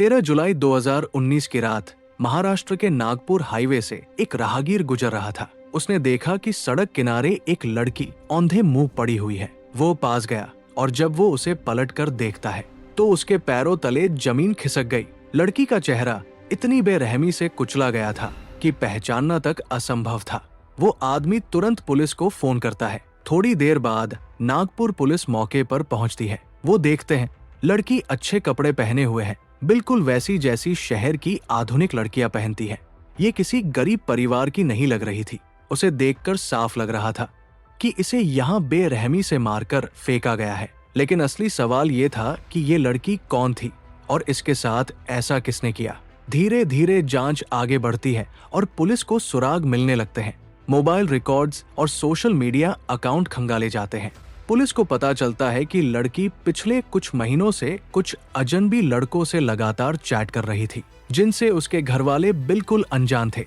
13 जुलाई 2019 की रात महाराष्ट्र के नागपुर हाईवे से एक राहगीर गुजर रहा था। उसने देखा कि सड़क किनारे एक लड़की औंधे मुंह पड़ी हुई है। वो पास गया और जब वो उसे पलटकर देखता है तो उसके पैरों तले जमीन खिसक गई। लड़की का चेहरा इतनी बेरहमी से कुचला गया था कि पहचानना तक असंभव था। वो आदमी तुरंत पुलिस को फोन करता है। थोड़ी देर बाद नागपुर पुलिस मौके पर पहुंचती है। वो देखते हैं लड़की अच्छे कपड़े पहने हुए है, बिल्कुल वैसी जैसी शहर की आधुनिक लड़कियां पहनती हैं। ये किसी गरीब परिवार की नहीं लग रही थी। उसे देखकर साफ लग रहा था कि इसे यहाँ बेरहमी से मारकर फेंका गया है। लेकिन असली सवाल ये था कि ये लड़की कौन थी और इसके साथ ऐसा किसने किया। धीरे धीरे जांच आगे बढ़ती है और पुलिस को सुराग मिलने लगते हैं। मोबाइल रिकॉर्ड्स और सोशल मीडिया अकाउंट खंगाले जाते हैं। पुलिस को पता चलता है कि लड़की पिछले कुछ महीनों से कुछ अजनबी लड़कों से लगातार चैट कर रही थी, जिनसे उसके घरवाले बिल्कुल अनजान थे।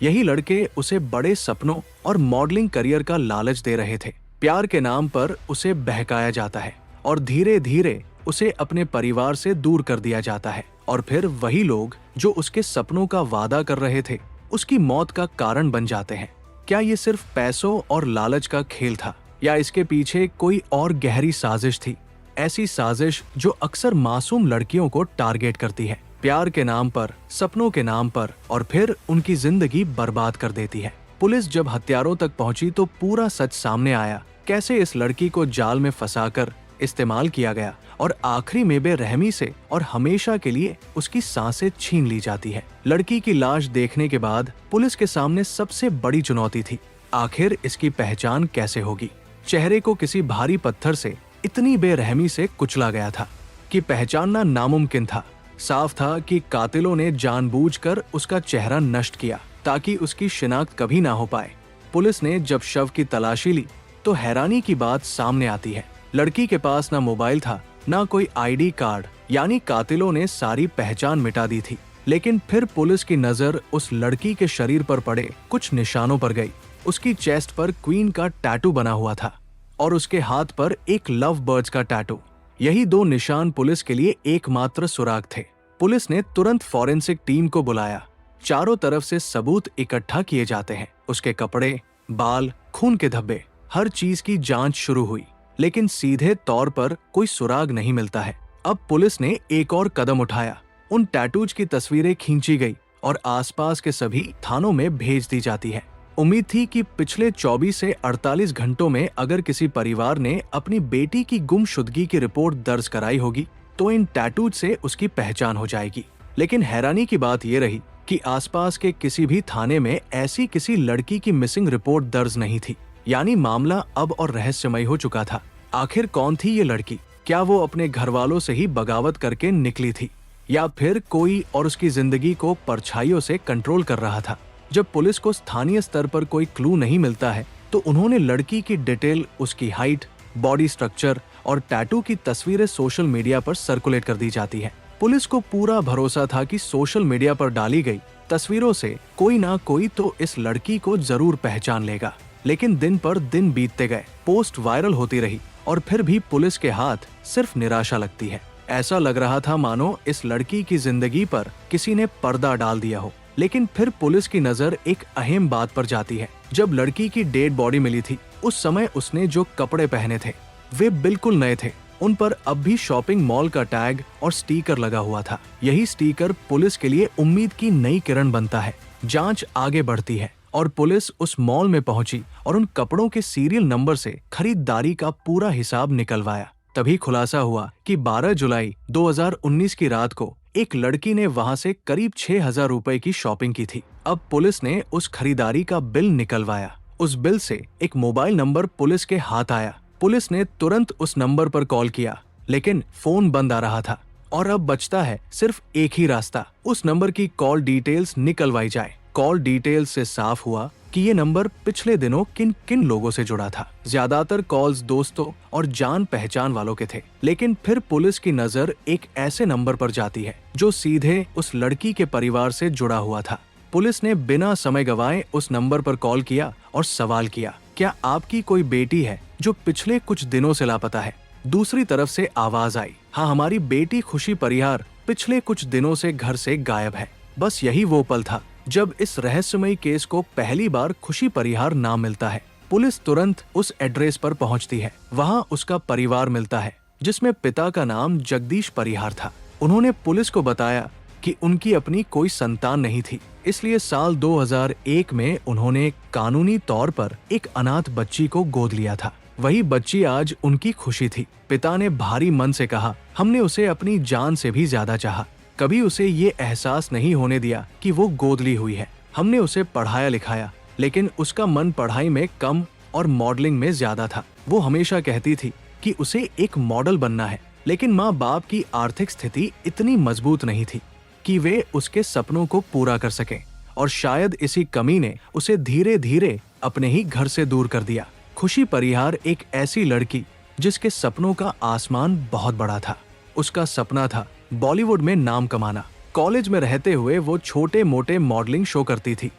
यही लड़के उसे बड़े सपनों और मॉडलिंग करियर का लालच दे रहे थे। प्यार के नाम पर उसे बहकाया जाता है और धीरे धीरे उसे अपने परिवार से दूर कर दिया जाता है। और फिर वही लोग जो उसके सपनों का वादा कर रहे थे, उसकी मौत का कारण बन जाते हैं। क्या ये सिर्फ पैसों और लालच का खेल था या इसके पीछे कोई और गहरी साजिश थी? ऐसी साजिश जो अक्सर मासूम लड़कियों को टारगेट करती है, प्यार के नाम पर, सपनों के नाम पर, और फिर उनकी जिंदगी बर्बाद कर देती है। पुलिस जब हत्यारों तक पहुंची तो पूरा सच सामने आया। कैसे इस लड़की को जाल में फंसाकर इस्तेमाल किया गया और आखिरी में बेरहमी से और हमेशा के लिए उसकी सांसें छीन ली जाती है। लड़की की लाश देखने के बाद पुलिस के सामने सबसे बड़ी चुनौती थी, आखिर इसकी पहचान कैसे होगी। चेहरे को किसी भारी पत्थर से इतनी बेरहमी से कुचला गया था कि पहचानना नामुमकिन था। साफ था कि कातिलों ने जानबूझकर उसका चेहरा नष्ट किया ताकि उसकी शिनाख्त कभी ना हो पाए। पुलिस ने जब शव की तलाशी ली तो हैरानी की बात सामने आती है। लड़की के पास ना मोबाइल था, ना कोई आईडी कार्ड, यानी कातिलों ने सारी पहचान मिटा दी थी। लेकिन फिर पुलिस की नजर उस लड़की के शरीर पर पड़े कुछ निशानों पर गई। उसकी चेस्ट पर क्वीन का टैटू बना हुआ था और उसके हाथ पर एक लव बर्ड्स का टैटू। यही दो निशान पुलिस के लिए एकमात्र सुराग थे। पुलिस ने तुरंत फॉरेंसिक टीम को बुलाया। चारों तरफ से सबूत इकट्ठा किए जाते हैं। उसके कपड़े, बाल, खून के धब्बे, हर चीज की जांच शुरू हुई, लेकिन सीधे तौर पर कोई सुराग नहीं मिलता है। अब पुलिस ने एक और कदम उठाया। उन टैटूज की तस्वीरें खींची गई और आसपास के सभी थानों में भेज दी जाती है। उम्मीद थी कि पिछले 24 से 48 घंटों में अगर किसी परिवार ने अपनी बेटी की गुमशुदगी की रिपोर्ट दर्ज कराई होगी तो इन टैटूज से उसकी पहचान हो जाएगी। लेकिन हैरानी की बात यह रही कि आसपास के किसी भी थाने में ऐसी किसी लड़की की मिसिंग रिपोर्ट दर्ज नहीं थी। यानी मामला अब और रहस्यमय हो चुका था। आखिर कौन थी ये लड़की? क्या वो अपने घर वालों से ही बगावत करके निकली थी या फिर कोई और उसकी जिंदगी को परछाइयों से कंट्रोल कर रहा था? जब पुलिस को स्थानीय स्तर पर कोई क्लू नहीं मिलता है तो उन्होंने लड़की की डिटेल, उसकी हाइट, बॉडी स्ट्रक्चर और टैटू की तस्वीरें सोशल मीडिया पर सर्कुलेट कर दी जाती है। पुलिस को पूरा भरोसा था कि सोशल मीडिया पर डाली गई तस्वीरों से कोई ना कोई तो इस लड़की को जरूर पहचान लेगा। लेकिन दिन पर दिन बीतते गए, पोस्ट वायरल होती रही और फिर भी पुलिस के हाथ सिर्फ निराशा लगती है। ऐसा लग रहा था मानो इस लड़की की जिंदगी पर किसी ने पर्दा डाल दिया हो। लेकिन फिर पुलिस की नजर एक अहम बात पर जाती है। जब लड़की की डेड बॉडी मिली थी उस समय उसने जो कपड़े पहने थे वे बिल्कुल नए थे। उन पर अब भी शॉपिंग मॉल का टैग और स्टिकर लगा हुआ था। यही स्टिकर पुलिस के लिए उम्मीद की नई किरण बनता है। जांच आगे बढ़ती है और पुलिस उस मॉल में पहुंची और उन कपड़ों के सीरियल नंबर से खरीदारी का पूरा हिसाब निकलवाया। तभी खुलासा हुआ कि 12 जुलाई 2019 की रात को एक लड़की ने वहां से करीब 6,000 रुपए की शॉपिंग की थी। अब पुलिस ने उस खरीदारी का बिल निकलवाया। उस बिल से एक मोबाइल नंबर पुलिस के हाथ आया। पुलिस ने तुरंत उस नंबर पर कॉल किया, लेकिन फोन बंद आ रहा था और अब बचता है सिर्फ एक ही रास्ता, उस नंबर की कॉल डिटेल्स निकलवाई जाए। कॉल डिटेल्स से साफ हुआ कि ये नंबर पिछले दिनों किन किन लोगों से जुड़ा था। ज्यादातर कॉल्स दोस्तों और जान पहचान वालों के थे। लेकिन फिर पुलिस की नजर एक ऐसे नंबर पर जाती है जो सीधे उस लड़की के परिवार से जुड़ा हुआ था। पुलिस ने बिना समय गवाए उस नंबर पर कॉल किया और सवाल किया, क्या आपकी कोई बेटी है जो पिछले कुछ दिनों से लापता है? दूसरी तरफ से आवाज आई, हाँ, हमारी बेटी खुशी परिहार पिछले कुछ दिनों से घर से गायब है। बस यही वो पल था जब इस रहस्यमयी केस को पहली बार खुशी परिहार नाम मिलता है। पुलिस तुरंत उस एड्रेस पर पहुंचती है। वहां उसका परिवार मिलता है, जिसमें पिता का नाम जगदीश परिहार था। उन्होंने पुलिस को बताया कि उनकी अपनी कोई संतान नहीं थी, इसलिए साल 2001 में उन्होंने कानूनी तौर पर एक अनाथ बच्ची को गोद लिया था। वही बच्ची आज उनकी खुशी थी। पिता ने भारी मन से कहा, हमने उसे अपनी जान से भी ज्यादा चाहा। कभी उसे ये एहसास नहीं होने दिया कि वो गोद ली हुई है। हमने उसे पढ़ाया लिखाया, लेकिन उसका मन पढ़ाई में कम और मॉडलिंग में ज्यादा था। वो हमेशा कहती थी कि उसे एक मॉडल बनना है, लेकिन माँ बाप की आर्थिक स्थिति इतनी मजबूत नहीं थी कि वे उसके सपनों को पूरा कर सकें, और शायद इसी कमी ने उसे धीरे धीरे अपने ही घर से दूर कर दिया। खुशी परिहार एक ऐसी लड़की जिसके सपनों का आसमान बहुत बड़ा था। उसका सपना था बॉलीवुड में नाम कमाना। कॉलेज में रहते हुए वो छोटे मोटे मॉडलिंग शो करती थी।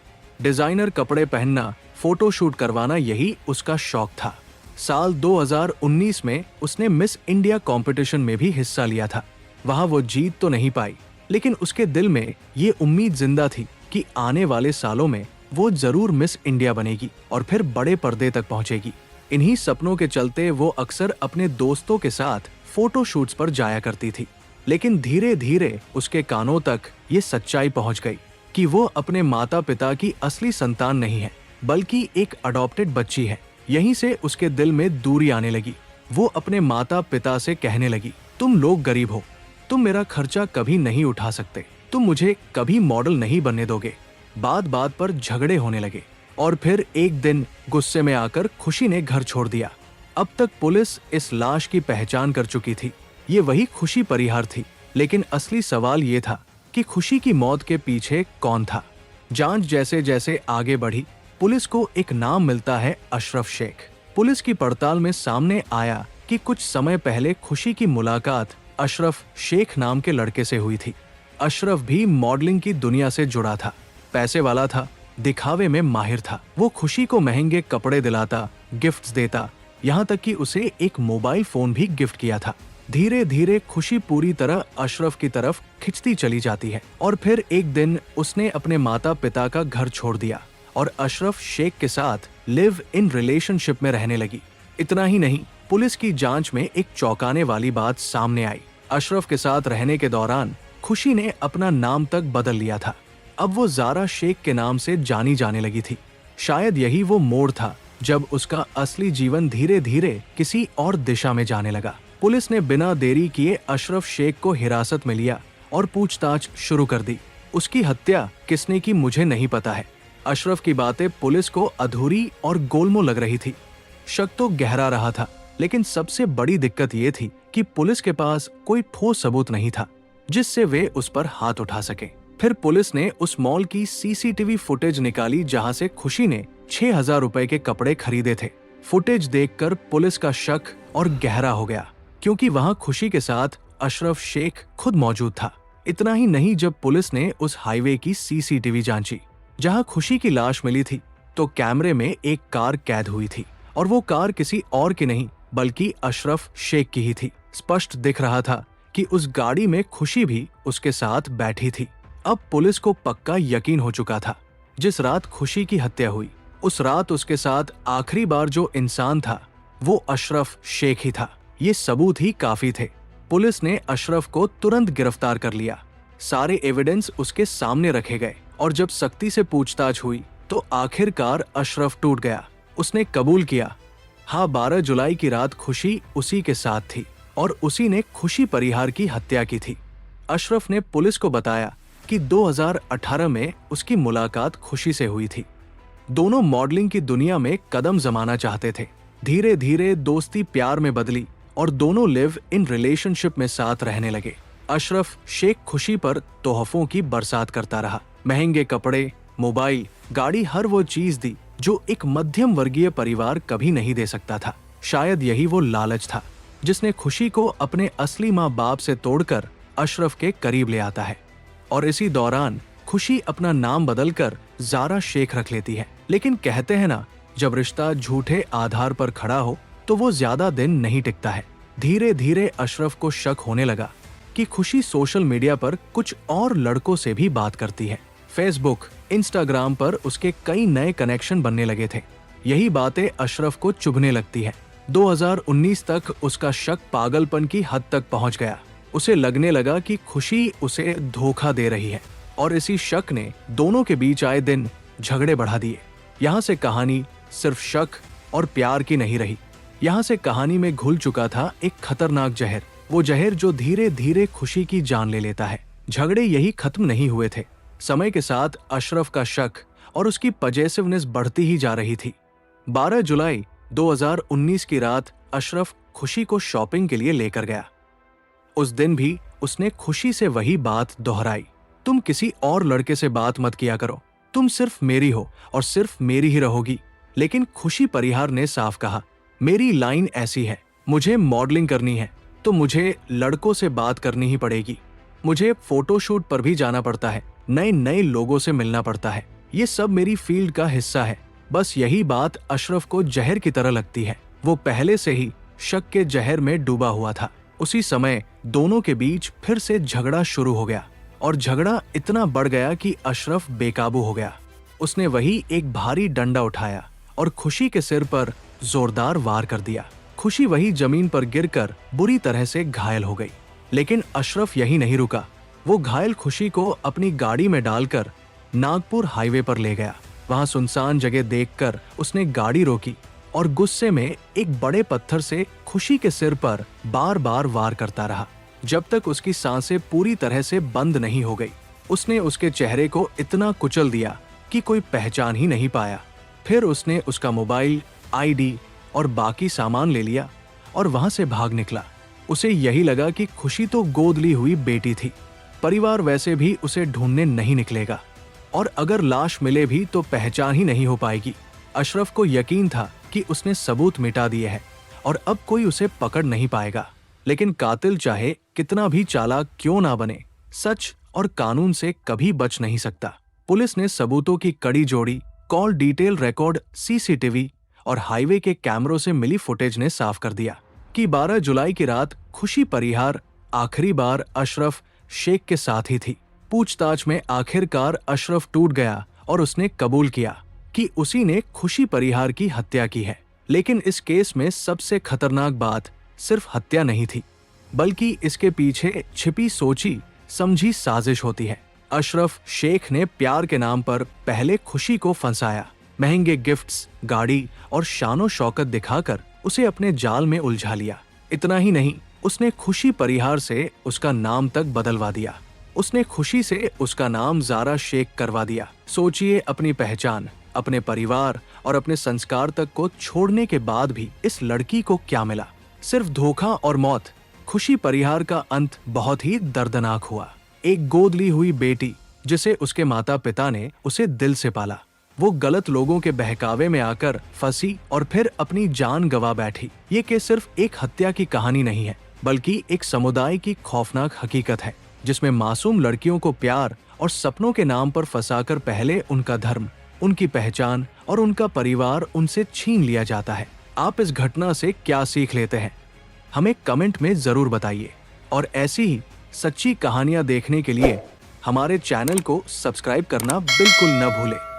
डिजाइनर कपड़े पहनना, फोटो शूट करवाना, यही उसका शौक था। साल 2019 में उसने मिस इंडिया कंपटीशन में भी हिस्सा लिया था। वहां वो जीत तो नहीं पाई, लेकिन उसके दिल में ये उम्मीद जिंदा थी कि आने वाले सालों में वो जरूर मिस इंडिया बनेगी और फिर बड़े पर्दे तक पहुंचेगी। इन्हीं सपनों के चलते वो अक्सर अपने दोस्तों के साथ फोटो शूट्स पर जाया करती थी। लेकिन धीरे धीरे उसके कानों तक ये सच्चाई पहुंच गई कि वो अपने माता पिता की असली संतान नहीं है, बल्कि एक अडॉप्टेड बच्ची है। यहीं से उसके दिल में दूरी आने लगी। वो अपने माता पिता से कहने लगी, तुम लोग गरीब हो, तुम मेरा खर्चा कभी नहीं उठा सकते, तुम मुझे कभी मॉडल नहीं बनने दोगे। बात बात पर झगड़े होने लगे और फिर एक दिन गुस्से में आकर खुशी ने घर छोड़ दिया। अब तक पुलिस इस लाश की पहचान कर चुकी थी। ये वही खुशी परिहार थी, लेकिन असली सवाल ये था कि खुशी की मौत के पीछे कौन था। जांच जैसे जैसे आगे बढ़ी, पुलिस को एक नाम मिलता है, अशरफ शेख। पुलिस की पड़ताल में सामने आया कि कुछ समय पहले खुशी की मुलाकात अशरफ शेख नाम के लड़के से हुई थी। अशरफ भी मॉडलिंग की दुनिया से जुड़ा था, पैसे वाला था, दिखावे में माहिर था। वो खुशी को महंगे कपड़े दिलाता, गिफ्ट्स देता, यहाँ तक कि उसे एक मोबाइल फोन भी गिफ्ट किया था। धीरे धीरे खुशी पूरी तरह अशरफ की तरफ खिंचती चली जाती है और फिर एक दिन उसने अपने माता पिता का घर छोड़ दिया और अशरफ शेख के साथ लिव इन रिलेशनशिप में रहने लगी। इतना ही नहीं, पुलिस की जांच में एक चौंकाने वाली बात सामने आई। अशरफ के साथ रहने के दौरान खुशी ने अपना नाम तक बदल लिया था। अब वो ज़ारा शेख के नाम से जानी जाने लगी थी। शायद यही वो मोड़ था जब उसका असली जीवन धीरे धीरे किसी और दिशा में जाने लगा। पुलिस ने बिना देरी किए अशरफ शेख को हिरासत में लिया और पूछताछ शुरू कर दी। उसकी हत्या किसने की मुझे नहीं पता है। अशरफ की बातें पुलिस को अधूरी और गोलमोल लग रही थी। शक तो गहरा रहा था, लेकिन सबसे बड़ी दिक्कत ये थी कि पुलिस के पास कोई ठोस सबूत नहीं था जिससे वे उस पर हाथ उठा सके। फिर पुलिस ने उस मॉल की सीसीटीवी फुटेज निकाली जहां से खुशी ने 6,000 रुपए के कपड़े खरीदे थे। फुटेज देखकर पुलिस का शक और गहरा हो गया, क्योंकि वहां खुशी के साथ अशरफ शेख खुद मौजूद था। इतना ही नहीं, जब पुलिस ने उस हाईवे की सीसीटीवी जांची जहां खुशी की लाश मिली थी, तो कैमरे में एक कार कैद हुई थी और वो कार किसी और की नहीं बल्कि अशरफ शेख की ही थी। स्पष्ट दिख रहा था कि उस गाड़ी में खुशी भी उसके साथ बैठी थी। अब पुलिस को पक्का यकीन हो चुका था, जिस रात खुशी की हत्या हुई उस रात उसके साथ आखिरी बार जो इंसान था वो अशरफ शेख ही था। ये सबूत ही काफी थे। पुलिस ने अशरफ को तुरंत गिरफ्तार कर लिया। सारे एविडेंस उसके सामने रखे गए और जब सख्ती से पूछताछ हुई तो आखिरकार अशरफ टूट गया। उसने कबूल किया, हाँ, 12 जुलाई की रात खुशी उसी के साथ थी और उसी ने खुशी परिहार की हत्या की थी। अशरफ ने पुलिस को बताया कि 2018 में उसकी मुलाकात खुशी से हुई थी। दोनों मॉडलिंग की दुनिया में कदम जमाना चाहते थे। धीरे धीरे दोस्ती प्यार में बदली और दोनों लिव इन रिलेशनशिप में साथ रहने लगे। अशरफ शेख खुशी पर तोहफों की बरसात करता रहा। महंगे कपड़े, मोबाइल, गाड़ी, हर वो चीज दी जो एक मध्यम वर्गीय परिवार कभी नहीं दे सकता था। शायद यही वो लालच था जिसने खुशी को अपने असली माँ बाप से तोड़कर अशरफ के करीब ले आता है। और इसी दौरान खुशी अपना नाम बदलकर ज़ारा शेख रख लेती है। लेकिन कहते हैं ना, जब रिश्ता झूठे आधार पर खड़ा हो तो वो ज्यादा दिन नहीं टिकता है। धीरे धीरे अशरफ को शक होने लगा कि खुशी सोशल मीडिया पर कुछ और लड़कों से भी बात करती है। फेसबुक, इंस्टाग्राम पर उसके कई नए कनेक्शन बनने लगे थे। यही बातें अशरफ को चुभने लगती है। 2019 तक उसका शक पागलपन की हद तक पहुंच गया। उसे लगने लगा कि खुशी उसे धोखा दे रही है और इसी शक ने दोनों के बीच आए दिन झगड़े बढ़ा दिए। यहाँ से कहानी सिर्फ शक और प्यार की नहीं रही। यहाँ से कहानी में घुल चुका था एक खतरनाक जहर, वो जहर जो धीरे धीरे खुशी की जान ले लेता है। झगड़े यही खत्म नहीं हुए थे। समय के साथ अशरफ का शक और उसकी पजेसिवनेस बढ़ती ही जा रही थी। 12 जुलाई 2019 की रात अशरफ खुशी को शॉपिंग के लिए लेकर गया। उस दिन भी उसने खुशी से वही बात दोहराई, तुम किसी और लड़के से बात मत किया करो, तुम सिर्फ मेरी हो और सिर्फ मेरी ही रहोगी। लेकिन खुशी परिहार ने साफ कहा, मेरी लाइन ऐसी है, मुझे मॉडलिंग करनी है तो मुझे लड़कों से बात करनी ही पड़ेगी। मुझे फोटोशूट पर भी जाना पड़ता है, नए नए लोगों से मिलना पड़ता है, ये सब मेरी फील्ड का हिस्सा है। बस यही बात अशरफ को जहर की तरह लगती है। वो पहले से ही शक के जहर में डूबा हुआ था। उसी समय दोनों के बीच फिर से झगड़ा शुरू हो गया और झगड़ा इतना बढ़ गया कि अशरफ बेकाबू हो गया। उसने वही एक भारी डंडा उठाया और खुशी के सिर पर जोरदार वार कर दिया। खुशी वही जमीन पर गिरकर बुरी तरह से घायल हो गई। लेकिन अशरफ यही नहीं रुका। वो घायल खुशी को अपनी गाड़ी में डालकर नागपुर हाईवे पर ले गया। वहां सुनसान जगह देखकर उसने गाड़ी रोकी और गुस्से में एक बड़े पत्थर से खुशी के सिर पर बार बार वार करता रहा, जब तक उसकी सांसें पूरी तरह से बंद नहीं हो गई। उसने उसके चेहरे को इतना कुचल दिया कि कोई पहचान ही नहीं पाया। फिर उसने उसका मोबाइल, आईडी और बाकी सामान ले लिया और वहां से भाग निकला। उसे यही लगा कि खुशी तो गोद ली हुई बेटी थी, परिवार वैसे भी उसे ढूंढने नहीं निकलेगा और अगर लाश मिले भी तो पहचान ही नहीं हो पाएगी। अशरफ को यकीन था कि उसने सबूत मिटा दिए हैं और अब कोई उसे पकड़ नहीं पाएगा। लेकिन कातिल चाहे कितना भी चालाक क्यों ना बने, सच और कानून से कभी बच नहीं सकता। पुलिस ने सबूतों की कड़ी जोड़ी, कॉल डिटेल रिकॉर्ड, सीसीटीवी और हाईवे के कैमरों से मिली फुटेज ने साफ कर दिया कि 12 जुलाई की रात खुशी परिहार आखिरी बार अशरफ शेख के साथ ही थी। पूछताछ में आखिरकार अशरफ टूट गया और उसने कबूल किया कि उसी ने खुशी परिहार की हत्या की है। लेकिन इस केस में सबसे खतरनाक बात सिर्फ हत्या नहीं थी, बल्कि इसके पीछे छिपी सोची समझी साजिश होती है। अशरफ शेख ने प्यार के नाम पर पहले खुशी को फंसाया, महंगे गिफ्ट्स, गाड़ी और शानो शौकत दिखाकर उसे अपने जाल में उलझा लिया। इतना ही नहीं, उसने खुशी परिहार से उसका नाम तक बदलवा दिया। उसने खुशी से उसका नाम ज़ारा शेख करवा दिया। सोचिए, अपनी पहचान, अपने परिवार और अपने संस्कार तक को छोड़ने के बाद भी इस लड़की को क्या मिला? सिर्फ धोखा और मौत। खुशी परिहार का अंत बहुत ही दर्दनाक हुआ। एक गोद ली हुई बेटी जिसे उसके माता पिता ने उसे दिल से पाला, वो गलत लोगों के बहकावे में आकर फंसी और फिर अपनी जान गंवा बैठी। ये केस सिर्फ एक हत्या की कहानी नहीं है, बल्कि एक समुदाय की खौफनाक हकीकत है, जिसमें मासूम लड़कियों को प्यार और सपनों के नाम पर फंसाकर पहले उनका धर्म, उनकी पहचान और उनका परिवार उनसे छीन लिया जाता है। आप इस घटना से क्या सीख लेते हैं? हमें कमेंट में जरूर बताइए और ऐसी ही सच्ची कहानियां देखने के लिए हमारे चैनल को सब्सक्राइब करना बिल्कुल न भूलें।